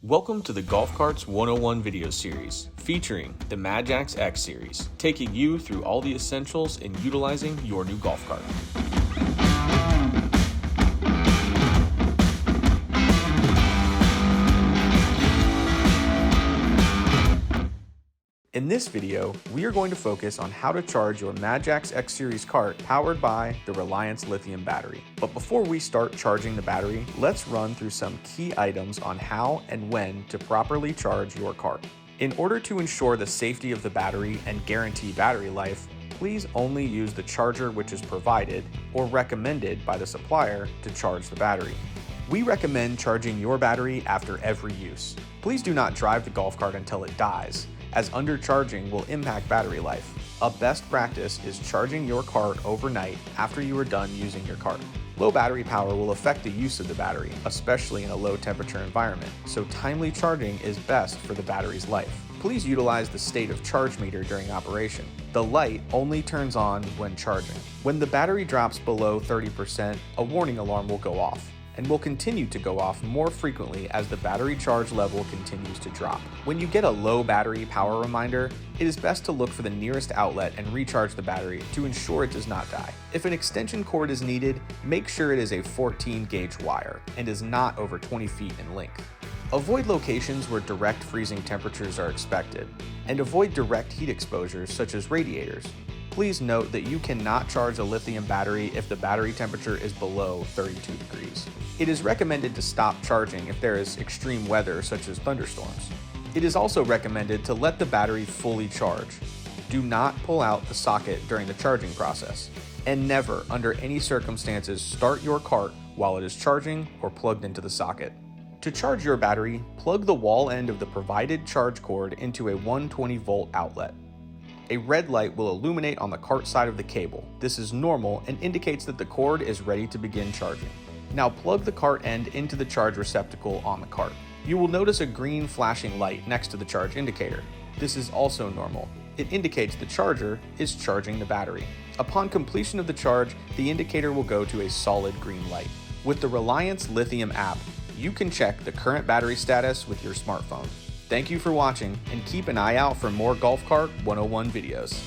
Welcome to the Golf Carts 101 video series, featuring the Madjax X series, taking you through all the essentials in utilizing your new golf cart. In this video, we are going to focus on how to charge your Madjax X Series cart powered by the Reliance Lithium battery. But before we start charging the battery, let's run through some key items on how and when to properly charge your cart. In order to ensure the safety of the battery and guarantee battery life, please only use the charger which is provided or recommended by the supplier to charge the battery. We recommend charging your battery after every use. Please do not drive the golf cart until it dies, as undercharging will impact battery life. A best practice is charging your cart overnight after you are done using your cart. Low battery power will affect the use of the battery, especially in a low temperature environment, so timely charging is best for the battery's life. Please utilize the state of charge meter during operation. The light only turns on when charging. When the battery drops below 30%, a warning alarm will go off, and will continue to go off more frequently as the battery charge level continues to drop. When you get a low battery power reminder, it is best to look for the nearest outlet and recharge the battery to ensure it does not die. If an extension cord is needed, make sure it is a 14 gauge wire and is not over 20 feet in length. Avoid locations where direct freezing temperatures are expected, and avoid direct heat exposures such as radiators. Please note that you cannot charge a lithium battery if the battery temperature is below 32 degrees. It is recommended to stop charging if there is extreme weather such as thunderstorms. It is also recommended to let the battery fully charge. Do not pull out the socket during the charging process, and never, under any circumstances, start your cart while it is charging or plugged into the socket. To charge your battery, plug the wall end of the provided charge cord into a 120 volt outlet. A red light will illuminate on the cart side of the cable. This is normal and indicates that the cord is ready to begin charging. Now plug the cart end into the charge receptacle on the cart. You will notice a green flashing light next to the charge indicator. This is also normal. It indicates the charger is charging the battery. Upon completion of the charge, the indicator will go to a solid green light. With the Reliance Lithium app, you can check the current battery status with your smartphone. Thank you for watching, and keep an eye out for more Golf Cart 101 videos.